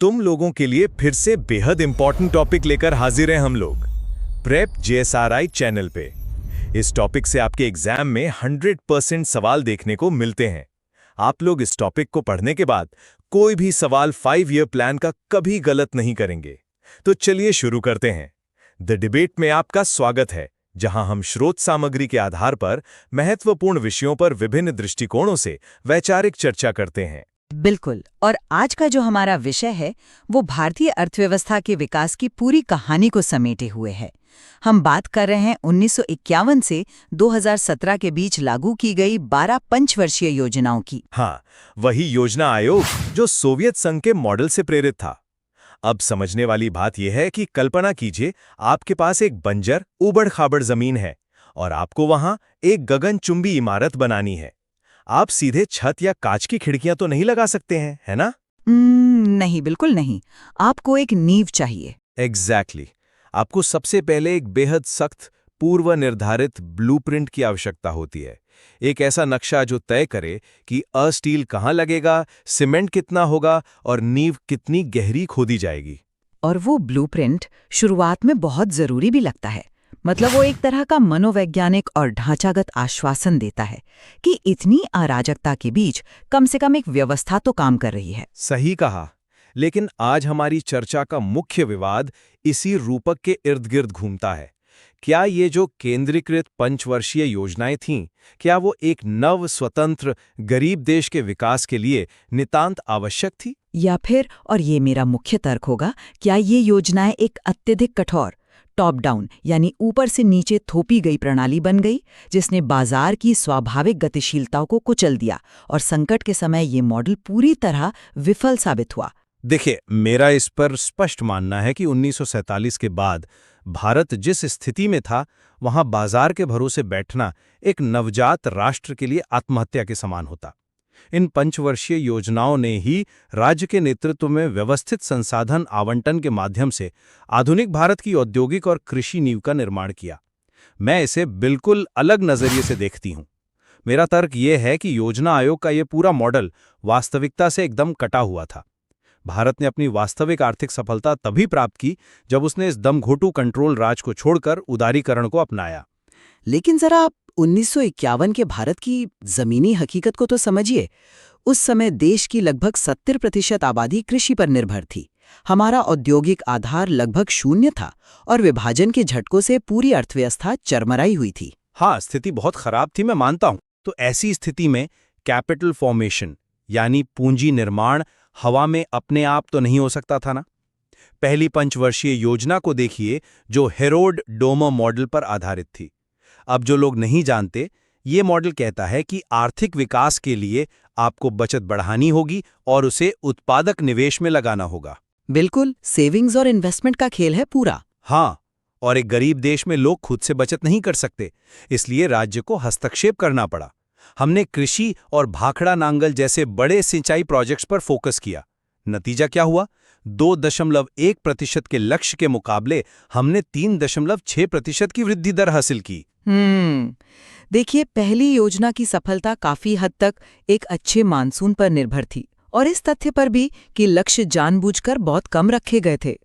तुम लोगों के लिए फिर से बेहद इंपॉर्टेंट टॉपिक लेकर हाजिर हैं हम लोग प्रेप जेएसआरआई चैनल पे। इस टॉपिक से आपके एग्जाम में 100% सवाल देखने को मिलते हैं। आप लोग इस टॉपिक को पढ़ने के बाद कोई भी सवाल 5 ईयर प्लान का कभी गलत नहीं करेंगे। तो चलिए शुरू करते हैं। द डिबेट में आपका स्वागत है, जहां हम स्रोत सामग्री के आधार पर महत्वपूर्ण विषयों पर विभिन्न दृष्टिकोणों से वैचारिक चर्चा करते हैं। बिल्कुल। और आज का जो हमारा विषय है वो भारतीय अर्थव्यवस्था के विकास की पूरी कहानी को समेटे हुए है। हम बात कर रहे हैं 1951 से 2017 के बीच लागू की गई 12 पंचवर्षीय योजनाओं की। हाँ, वही योजना आयोग जो सोवियत संघ के मॉडल से प्रेरित था। अब समझने वाली बात यह है कि कल्पना कीजिए आपके पास एक बंजर उबड़-खाबड़ जमीन है और आपको वहां एक गगनचुंबी इमारत बनानी है। आप सीधे छत या कांच की खिड़कियां तो नहीं लगा सकते हैं, है ना? नहीं, बिल्कुल नहीं। आपको एक नींव चाहिए। एग्जैक्टली। आपको सबसे पहले एक बेहद सख्त पूर्व निर्धारित ब्लूप्रिंट की आवश्यकता होती है। एक ऐसा नक्शा जो तय करे कि स्टील कहाँ लगेगा, सीमेंट कितना होगा और नींव कितनी गहरी खोदी जाएगी। और वो ब्लूप्रिंट शुरुआत में बहुत जरूरी भी लगता है। मतलब वो एक तरह का मनोवैज्ञानिक और ढांचागत आश्वासन देता है कि इतनी अराजकता के बीच कम से कम एक व्यवस्था तो काम कर रही है। सही कहा। लेकिन आज हमारी चर्चा का मुख्य विवाद इसी रूपक के इर्द गिर्द घूमता है। क्या ये जो केंद्रीकृत पंचवर्षीय योजनाएं थीं, क्या वो एक नव स्वतंत्र गरीब देश के विकास के लिए नितांत आवश्यक थी? या फिर, और ये मेरा मुख्य तर्क होगा, क्या ये योजनाएं एक अत्यधिक कठोर टॉप डाउन यानी ऊपर से नीचे थोपी गई प्रणाली बन गई, जिसने बाजार की स्वाभाविक गतिशीलताओं को कुचल दिया और संकट के समय ये मॉडल पूरी तरह विफल साबित हुआ? देखिए, मेरा इस पर स्पष्ट मानना है कि 1947 के बाद भारत जिस स्थिति में था, वहां बाजार के भरोसे बैठना एक नवजात राष्ट्र के लिए आत्महत्या के समान होता। इन पंचवर्षीय योजनाओं ने ही राज्य के नेतृत्व में व्यवस्थित संसाधन आवंटन के माध्यम से आधुनिक भारत की औद्योगिक और कृषि नींव का निर्माण किया। मैं इसे बिल्कुल अलग नजरिए से देखती हूँ। मेरा तर्क यह है कि योजना आयोग का ये पूरा मॉडल वास्तविकता से एकदम कटा हुआ था। भारत ने अपनी वास्तविक आर्थिक सफलता तभी प्राप्त की जब उसने इस दमघोटू कंट्रोल राज को छोड़कर उदारीकरण को अपनाया। लेकिन जरा 1951 के भारत की जमीनी हकीकत को तो समझिए। उस समय देश की लगभग 70% आबादी कृषि पर निर्भर थी। हमारा औद्योगिक आधार लगभग शून्य था और विभाजन के झटकों से पूरी अर्थव्यवस्था चरमराई हुई थी। हाँ, स्थिति बहुत खराब थी, मैं मानता हूं। तो ऐसी स्थिति में कैपिटल फॉर्मेशन यानी पूंजी निर्माण हवा में अपने आप तो नहीं हो सकता था ना। पहली पंचवर्षीय योजना को देखिए, जो हेरोड डोमर मॉडल पर आधारित थी। अब जो लोग नहीं जानते, ये मॉडल कहता है कि आर्थिक विकास के लिए आपको बचत बढ़ानी होगी और उसे उत्पादक निवेश में लगाना होगा। बिल्कुल, सेविंग्स और इन्वेस्टमेंट का खेल है पूरा। हाँ, और एक गरीब देश में लोग खुद से बचत नहीं कर सकते, इसलिए राज्य को हस्तक्षेप करना पड़ा। हमने कृषि और भाखड़ा नांगल जैसे बड़े सिंचाई प्रोजेक्ट्स पर फोकस किया। नतीजा क्या हुआ? 2.1% के लक्ष्य के मुकाबले हमने 3.6% की वृद्धि दर हासिल की। देखिए, पहली योजना की सफलता काफी हद तक एक अच्छे मानसून पर निर्भर थी और इस तथ्य पर भी कि लक्ष्य जानबूझकर बहुत कम रखे गए थे।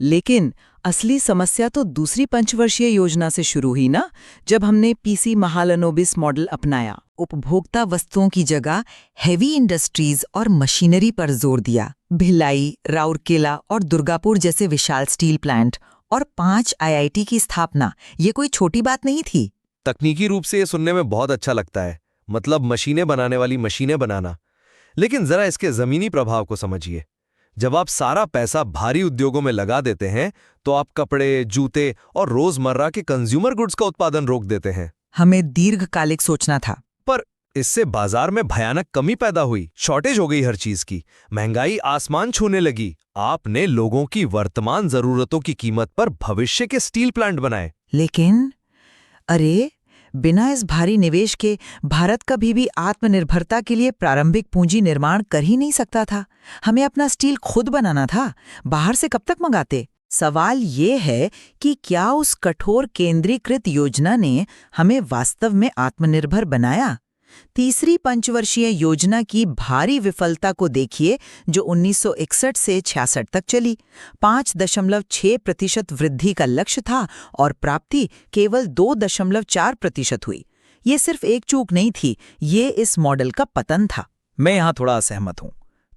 लेकिन असली समस्या तो दूसरी पंचवर्षीय योजना से शुरू हुई ना, जब हमने पीसी महालनोबिस मॉडल अपनाया। उपभोक्ता वस्तुओं की जगह हेवी इंडस्ट्रीज और मशीनरी पर जोर दिया। भिलाई, राउरकेला और दुर्गापुर जैसे विशाल स्टील प्लांट और 5 आईआईटी की स्थापना, ये कोई छोटी बात नहीं थी। तकनीकी रूप से ये सुनने में बहुत अच्छा लगता है, मतलब मशीनें बनाने वाली मशीनें बनाना। लेकिन जरा इसके जमीनी प्रभाव को समझिए। जब आप सारा पैसा भारी उद्योगों में लगा देते हैं, तो आप कपड़े, जूते और रोजमर्रा के कंज्यूमर गुड्स का उत्पादन रोक देते हैं। हमें दीर्घकालिक सोचना था। पर इससे बाजार में भयानक कमी पैदा हुई, शॉर्टेज हो गई हर चीज की, महंगाई आसमान छूने लगी। आपने लोगों की वर्तमान जरूरतों की कीमत पर भविष्य के स्टील प्लांट बनाए। लेकिन अरे, बिना इस भारी निवेश के भारत कभी भी आत्मनिर्भरता के लिए प्रारंभिक पूंजी निर्माण कर ही नहीं सकता था। हमें अपना स्टील खुद बनाना था, बाहर से कब तक मंगाते? सवाल ये है कि क्या उस कठोर केंद्रीकृत योजना ने हमें वास्तव में आत्मनिर्भर बनाया? तीसरी पंचवर्षीय योजना की भारी विफलता को देखिए, जो 1961 से 66 तक चली। 5.6% वृद्धि का लक्ष्य था और प्राप्ति केवल 2.4% हुई। ये सिर्फ एक चूक नहीं थी, ये इस मॉडल का पतन था। मैं यहाँ थोड़ा असहमत हूँ।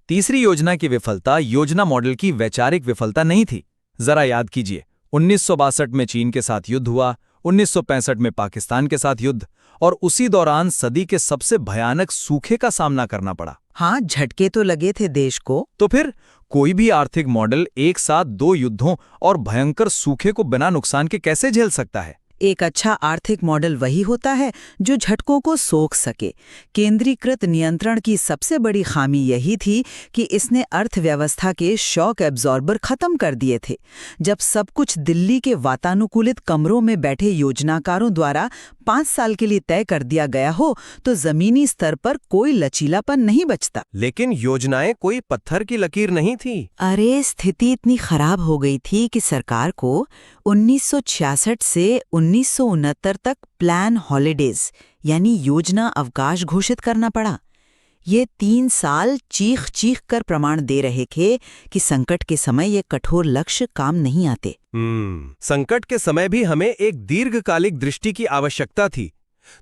तीसरी योजना की विफलता योजना मॉडल की वैचारिक विफलता नहीं थी। जरा याद कीजिए, 1962 में चीन के साथ युद्ध हुआ, 1965 में पाकिस्तान के साथ युद्ध, और उसी दौरान सदी के सबसे भयानक सूखे का सामना करना पड़ा। हाँ, झटके तो लगे थे देश को। तो फिर कोई भी आर्थिक मॉडल एक साथ 2 युद्धों और भयंकर सूखे को बिना नुकसान के कैसे झेल सकता है? एक अच्छा आर्थिक मॉडल वही होता है जो झटकों को सोख सके। केंद्रीकृत नियंत्रण की सबसे बड़ी खामी यही थी कि इसने अर्थव्यवस्था के शॉक एब्जॉर्बर खत्म कर दिए थे। जब सब कुछ दिल्ली के वातानुकूलित कमरों में बैठे योजनाकारों द्वारा 5 साल के लिए तय कर दिया गया हो, तो जमीनी स्तर पर कोई लचीलापन नहीं बचता। लेकिन योजनाएं कोई पत्थर की लकीर नहीं थी। अरे, स्थिति इतनी खराब हो गई थी कि सरकार को 1966 से 1969 तक प्लान हॉलिडेज यानी योजना अवकाश घोषित करना पड़ा। ये 3 साल चीख चीख कर प्रमाण दे रहे थे कि संकट के समय ये कठोर लक्ष्य काम नहीं आते। संकट के समय भी हमें एक दीर्घकालिक दृष्टि की आवश्यकता थी।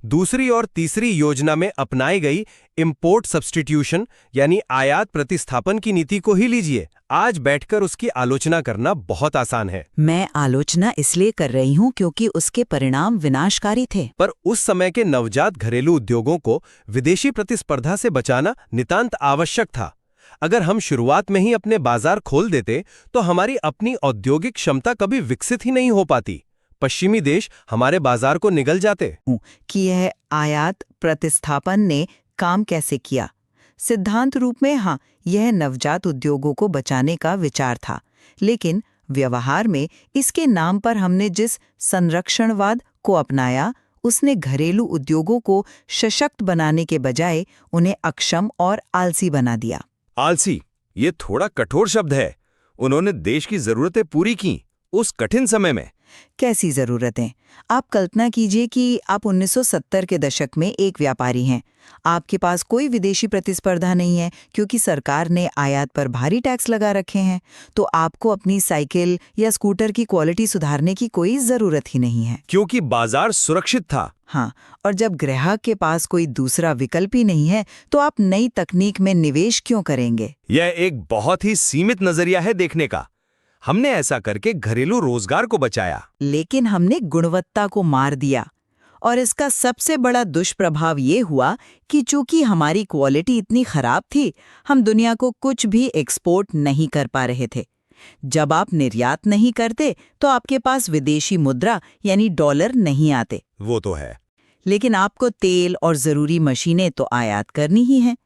दूसरी और तीसरी योजना में अपनाई गई इंपोर्ट सब्स्टिट्यूशन यानी आयात प्रतिस्थापन की नीति को ही लीजिए। आज बैठकर उसकी आलोचना करना बहुत आसान है। मैं आलोचना इसलिए कर रही हूँ क्योंकि उसके परिणाम विनाशकारी थे। पर उस समय के नवजात घरेलू उद्योगों को विदेशी प्रतिस्पर्धा से बचाना नितांत आवश्यक था। अगर हम शुरुआत में ही अपने बाजार खोल देते तो हमारी अपनी औद्योगिक क्षमता कभी विकसित ही नहीं हो पाती। पश्चिमी देश हमारे बाजार को निगल जाते। कि यह आयात प्रतिस्थापन ने काम कैसे किया? सिद्धांत रूप में हाँ, यह नवजात उद्योगों को बचाने का विचार था, लेकिन व्यवहार में इसके नाम पर हमने जिस संरक्षणवाद को अपनाया, उसने घरेलू उद्योगों को सशक्त बनाने के बजाय उन्हें अक्षम और आलसी बना दिया। आलसी, ये थोड़ा कठोर शब्द है। उन्होंने देश की जरूरतें पूरी की उस कठिन समय में। कैसी जरूरतें? आप कल्पना कीजिए कि आप 1970 के दशक में एक व्यापारी हैं। आपके पास कोई विदेशी प्रतिस्पर्धा नहीं है क्योंकि सरकार ने आयात पर भारी टैक्स लगा रखे हैं, तो आपको अपनी साइकिल या स्कूटर की क्वालिटी सुधारने की कोई जरूरत ही नहीं है, क्योंकि बाजार सुरक्षित था। हाँ, और जब ग्राहक के पास कोई दूसरा विकल्प ही नहीं है, तो आप नई तकनीक में निवेश क्यों करेंगे? यह एक बहुत ही सीमित नजरिया है देखने का। हमने ऐसा करके घरेलू रोजगार को बचाया, लेकिन हमने गुणवत्ता को मार दिया। और इसका सबसे बड़ा दुष्प्रभाव ये हुआ कि चूंकि हमारी क्वालिटी इतनी खराब थी, हम दुनिया को कुछ भी एक्सपोर्ट नहीं कर पा रहे थे। जब आप निर्यात नहीं करते तो आपके पास विदेशी मुद्रा यानी डॉलर नहीं आते। वो तो है, लेकिन आपको तेल और जरूरी मशीनें तो आयात करनी ही हैं।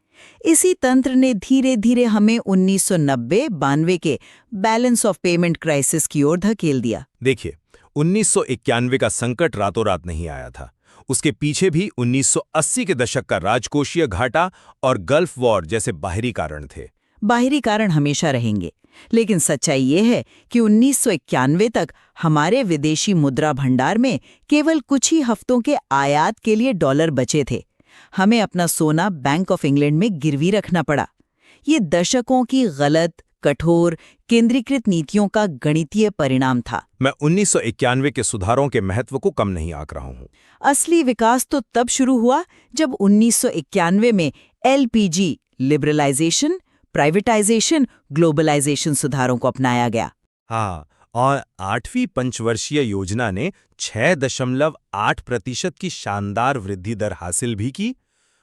इसी तंत्र ने धीरे धीरे हमें 1990-92 के बैलेंस ऑफ पेमेंट क्राइसिस की ओर धकेल दिया। देखिए, 1991 का संकट रातों रात नहीं आया था। उसके पीछे भी 1980 के दशक का राजकोषीय घाटा और गल्फ वॉर जैसे बाहरी कारण थे। बाहरी कारण हमेशा रहेंगे, लेकिन सच्चाई ये है कि 1991 तक हमारे विदेशी मुद्रा भंडार में केवल कुछ ही हफ्तों के आयात के लिए डॉलर बचे थे। हमें अपना सोना बैंक ऑफ इंग्लैंड में गिरवी रखना पड़ा। ये दशकों की गलत, कठोर, केंद्रीकृत नीतियों का गणितीय परिणाम था। मैं 1991 के सुधारों के महत्व को कम नहीं आंक रहा हूँ। असली विकास तो तब शुरू हुआ जब 1991 में LPG लिबरलाइजेशन, प्राइवेटाइजेशन, ग्लोबलाइजेशन सुधारों को अपनाया गया। हाँ, और 8वीं पंचवर्षीय योजना ने 6.8% की शानदार वृद्धि दर हासिल भी की।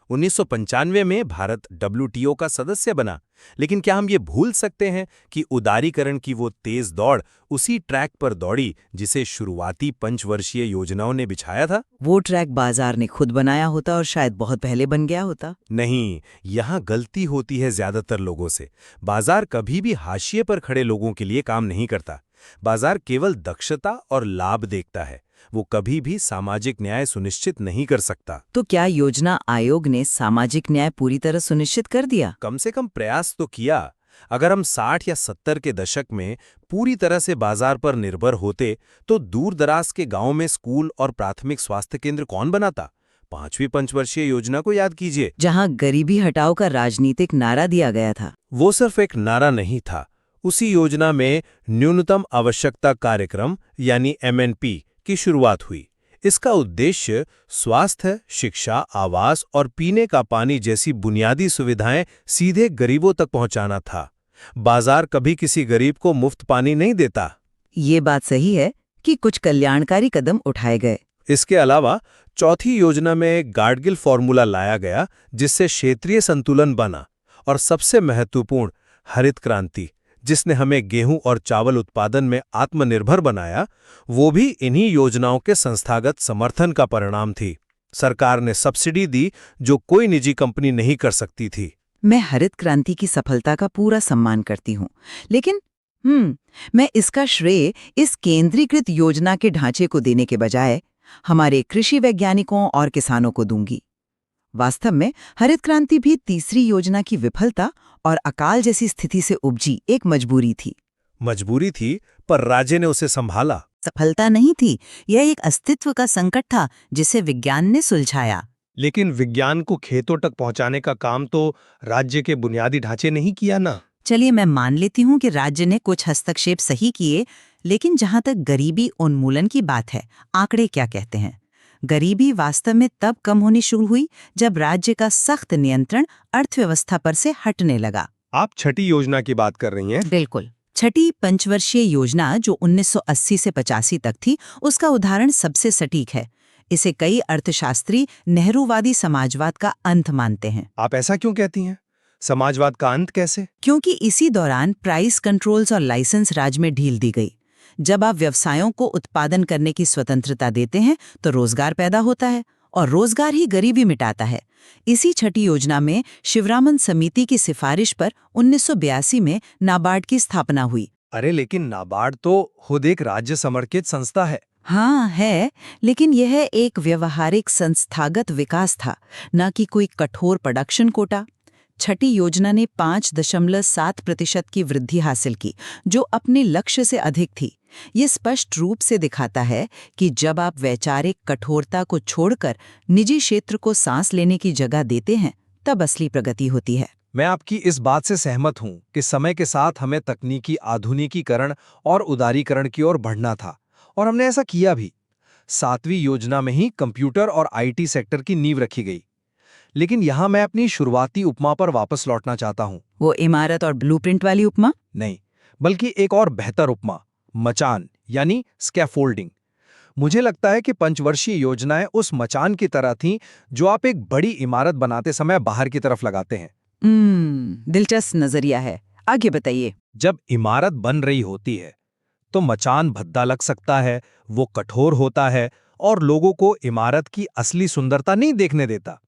1995 में भारत WTO का सदस्य बना, लेकिन क्या हम ये भूल सकते हैं कि उदारीकरण की वो तेज दौड़ उसी ट्रैक पर दौड़ी जिसे शुरुआती पंचवर्षीय योजनाओं ने बिछाया था? वो ट्रैक बाजार ने खुद बनाया होता और शायद बहुत पहले बन गया होता। नहीं, यहाँ गलती होती है ज्यादातर लोगों से। बाजार कभी भी हाशिए पर खड़े लोगों के लिए काम नहीं करता। बाजार केवल दक्षता और लाभ देखता है, वो कभी भी सामाजिक न्याय सुनिश्चित नहीं कर सकता। तो क्या योजना आयोग ने सामाजिक न्याय पूरी तरह सुनिश्चित कर दिया? कम से कम प्रयास तो किया। अगर हम 60 या 70 के दशक में पूरी तरह से बाजार पर निर्भर होते तो दूर दराज के गांवों में स्कूल और प्राथमिक स्वास्थ्य केंद्र कौन बनाता? 5वीं पंचवर्षीय योजना को याद कीजिए। जहां गरीबी हटाओ का राजनीतिक नारा दिया गया था। वो सिर्फ एक नारा नहीं था। उसी योजना में न्यूनतम आवश्यकता कार्यक्रम यानी MNP की शुरुआत हुई। इसका उद्देश्य स्वास्थ्य, शिक्षा, आवास और पीने का पानी जैसी बुनियादी सुविधाएं सीधे गरीबों तक पहुंचाना था। बाजार कभी किसी गरीब को मुफ्त पानी नहीं देता। ये बात सही है कि कुछ कल्याणकारी कदम उठाए गए। इसके अलावा चौथी योजना में एक गाडगिल फॉर्मूला लाया गया, जिससे क्षेत्रीय संतुलन बना। और सबसे महत्वपूर्ण, हरित क्रांति, जिसने हमें गेहूं और चावल उत्पादन में आत्मनिर्भर बनाया, वो भी इन्हीं योजनाओं के संस्थागत समर्थन का परिणाम थी। सरकार ने सब्सिडी दी जो कोई निजी कंपनी नहीं कर सकती थी। मैं हरित क्रांति की सफलता का पूरा सम्मान करती हूँ, लेकिन मैं इसका श्रेय इस केंद्रीकृत योजना के ढांचे को देने के बजाय हमारे कृषि वैज्ञानिकों और किसानों को दूंगी। वास्तव में हरित क्रांति भी तीसरी योजना की विफलता और अकाल जैसी स्थिति से उपजी एक मजबूरी थी। मजबूरी थी, पर राज्य ने उसे संभाला। सफलता नहीं थी, यह एक अस्तित्व का संकट था जिसे विज्ञान ने सुलझाया। लेकिन विज्ञान को खेतों तक पहुंचाने का काम तो राज्य के बुनियादी ढांचे नहीं किया ना। चलिए, मैं मान लेती हूँ कि राज्य ने कुछ हस्तक्षेप सही किए, लेकिन जहाँ तक गरीबी उन्मूलन की बात है, आंकड़े क्या कहते हैं? गरीबी वास्तव में तब कम होनी शुरू हुई जब राज्य का सख्त नियंत्रण अर्थव्यवस्था पर से हटने लगा। आप छठी योजना की बात कर रही हैं? बिल्कुल। छठी पंचवर्षीय योजना जो 1980 से 85 तक थी, उसका उदाहरण सबसे सटीक है। इसे कई अर्थशास्त्री नेहरूवादी समाजवाद का अंत मानते हैं। आप ऐसा क्यों कहती हैं? समाजवाद का अंत कैसे? क्योंकि इसी दौरान प्राइस कंट्रोल्स और लाइसेंस राज में ढील दी गई। जब आप व्यवसायों को उत्पादन करने की स्वतंत्रता देते हैं तो रोजगार पैदा होता है, और रोजगार ही गरीबी मिटाता है। इसी छठी योजना में शिवरामन समिति की सिफारिश पर 1982 में नाबार्ड की स्थापना हुई। अरे लेकिन नाबार्ड तो खुद एक राज्य समर्थित संस्था है। हाँ है, लेकिन यह एक व्यवहारिक संस्थागत विकास था, न कि कोई कठोर प्रोडक्शन कोटा। छठी योजना ने 5.7% की वृद्धि हासिल की, जो अपने लक्ष्य से अधिक थी। ये स्पष्ट रूप से दिखाता है कि जब आप वैचारिक कठोरता को छोड़कर निजी क्षेत्र को सांस लेने की जगह देते हैं, तब असली प्रगति होती है। मैं आपकी इस बात से सहमत हूं कि समय के साथ हमें तकनीकी आधुनिकीकरण और उदारीकरण की ओर बढ़ना था, और हमने ऐसा किया भी। 7वीं योजना में ही कंप्यूटर और IT सेक्टर की नींव रखी गई। लेकिन यहां मैं अपनी शुरुआती उपमा पर वापस लौटना चाहता हूं। वो इमारत और ब्लूप्रिंट वाली उपमा नहीं, बल्कि एक और बेहतर उपमा, मचान यानी स्कैफोल्डिंग। मुझे लगता है कि पंचवर्षीय योजनाएं उस मचान की तरह थीं जो आप एक बड़ी इमारत बनाते समय बाहर की तरफ लगाते हैं। दिलचस्प नजरिया है, आगे बताइए। जब इमारत बन रही होती है तो मचान भद्दा लग सकता है, वो कठोर होता है और लोगों को इमारत की असली सुंदरता नहीं देखने देता।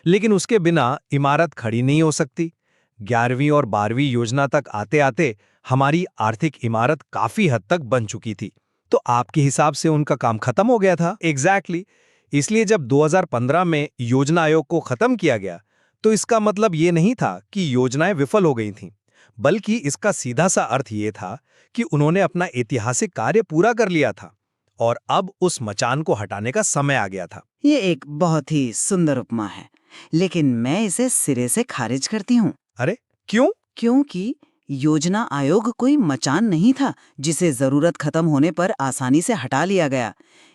लेकिन उसके बिना इमारत खड़ी नहीं हो सकती। 11वीं और 12वीं योजना तक आते आते हमारी आर्थिक इमारत काफी हद तक बन चुकी थी। तो आपके हिसाब से उनका काम खत्म हो गया था। एग्जैक्टली। इसलिए जब 2015 में योजना आयोग को खत्म किया गया तो इसका मतलब ये नहीं था कि योजनाएं विफल हो गई थीं, बल्कि इसका सीधा सा अर्थ ये था कि उन्होंने अपना ऐतिहासिक कार्य पूरा कर लिया था और अब उस मचान को हटाने का समय आ गया था। ये एक बहुत ही सुंदर उपमा है, लेकिन मैं इसे सिरे से खारिज करती हूँ। अरे क्यों? क्योंकि योजना आयोग कोई मचान नहीं था जिसे जरूरत खत्म होने पर आसानी से हटा लिया गया।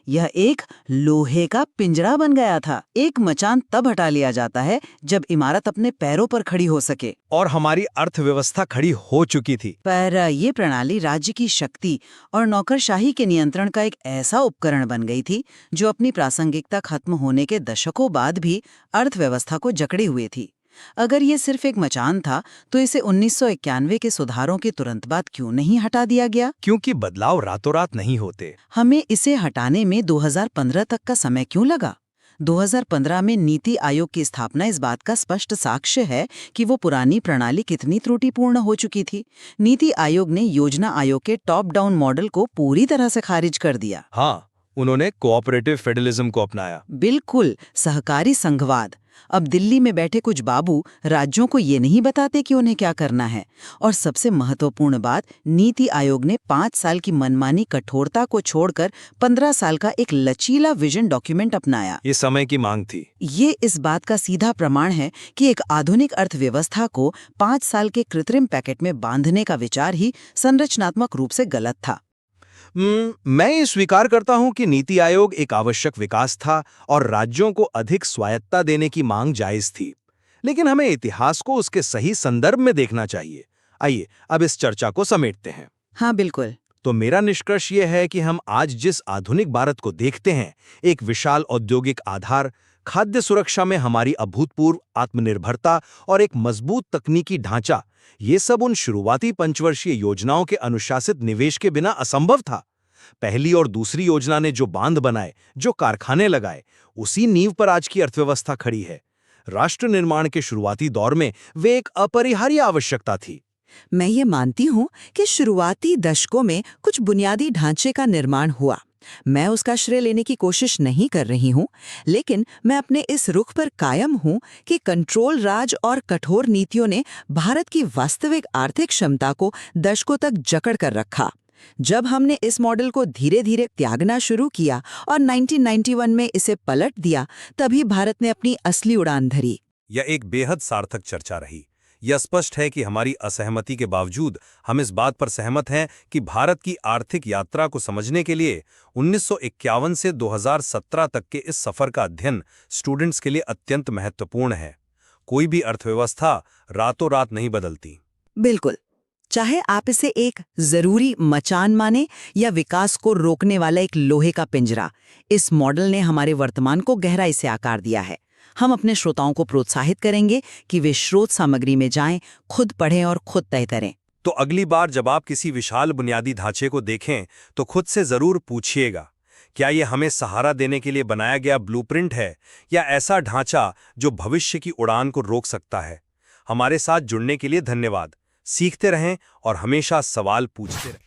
यह एक लोहे का पिंजरा बन गया था। एक मचान तब हटा लिया जाता है जब इमारत अपने पैरों पर खड़ी हो सके, और हमारी अर्थव्यवस्था खड़ी हो चुकी थी। पर ये प्रणाली राज्य की शक्ति और नौकरशाही के नियंत्रण का एक ऐसा उपकरण बन गई थी जो अपनी प्रासंगिकता खत्म होने के दशकों बाद भी अर्थव्यवस्था को जकड़े हुए थी। अगर ये सिर्फ एक मचान था तो इसे 1991 के सुधारों के तुरंत बाद क्यों नहीं हटा दिया गया? क्योंकि बदलाव रातों रात नहीं होते। हमें इसे हटाने में 2015 तक का समय क्यों लगा? 2015 में नीति आयोग की स्थापना इस बात का स्पष्ट साक्ष्य है कि वो पुरानी प्रणाली कितनी त्रुटिपूर्ण हो चुकी थी। नीति आयोग ने योजना आयोग के टॉप डाउन मॉडल को पूरी तरह से खारिज कर दिया। हाँ, उन्होंने कोऑपरेटिव फेडरलिज्म को अपनाया। बिल्कुल, सहकारी संघवाद। अब दिल्ली में बैठे कुछ बाबू राज्यों को ये नहीं बताते कि उन्हें क्या करना है। और सबसे महत्वपूर्ण बात, नीति आयोग ने 5 साल की मनमानी कठोरता को छोड़कर 15 साल का एक लचीला विजन डॉक्यूमेंट अपनाया। ये समय की मांग थी। ये इस बात का सीधा प्रमाण है कि एक आधुनिक अर्थव्यवस्था को 5 साल के कृत्रिम पैकेट में बांधने का विचार ही संरचनात्मक रूप से गलत था। मैं ये स्वीकार करता हूं कि नीति आयोग एक आवश्यक विकास था और राज्यों को अधिक स्वायत्तता देने की मांग जायज थी, लेकिन हमें इतिहास को उसके सही संदर्भ में देखना चाहिए। आइए अब इस चर्चा को समेटते हैं। हाँ बिल्कुल। तो मेरा निष्कर्ष यह है कि हम आज जिस आधुनिक भारत को देखते हैं, एक विशाल औद्योगिक आधार, खाद्य सुरक्षा में हमारी अभूतपूर्व आत्मनिर्भरता और एक मजबूत तकनीकी ढांचा, ये सब उन शुरुआती पंचवर्षीय योजनाओं के अनुशासित निवेश के बिना असंभव था। पहली और दूसरी योजना ने जो बांध बनाए, जो कारखाने लगाए, उसी नींव पर आज की अर्थव्यवस्था खड़ी है। राष्ट्र निर्माण के शुरुआती दौर में वे एक अपरिहार्य आवश्यकता थी। मैं ये मानती हूँ कि शुरुआती दशकों में कुछ बुनियादी ढांचे का निर्माण हुआ। मैं उसका श्रेय लेने की कोशिश नहीं कर रही हूँ, लेकिन मैं अपने इस रुख पर कायम हूँ कि कंट्रोल राज और कठोर नीतियों ने भारत की वास्तविक आर्थिक क्षमता को दशकों तक जकड़ कर रखा। जब हमने इस मॉडल को धीरे धीरे त्यागना शुरू किया और 1991 में इसे पलट दिया, तभी भारत ने अपनी असली उड़ान भरी। यह एक बेहद सार्थक चर्चा रही। यह स्पष्ट है कि हमारी असहमति के बावजूद हम इस बात पर सहमत हैं कि भारत की आर्थिक यात्रा को समझने के लिए 1951 से 2017 तक के इस सफर का अध्ययन स्टूडेंट्स के लिए अत्यंत महत्वपूर्ण है। कोई भी अर्थव्यवस्था रातों रात नहीं बदलती। बिल्कुल, चाहे आप इसे एक जरूरी मचान माने या विकास को रोकने वाला एक लोहे का पिंजरा, इस मॉडल ने हमारे वर्तमान को गहराई से आकार दिया है। हम अपने श्रोताओं को प्रोत्साहित करेंगे कि वे स्रोत सामग्री में जाएं, खुद पढ़ें और खुद तय करें। तो अगली बार जब आप किसी विशाल बुनियादी ढांचे को देखें, तो खुद से जरूर पूछिएगा, क्या ये हमें सहारा देने के लिए बनाया गया ब्लूप्रिंट है या ऐसा ढांचा जो भविष्य की उड़ान को रोक सकता है। हमारे साथ जुड़ने के लिए धन्यवाद। सीखते रहें और हमेशा सवाल पूछते रहें।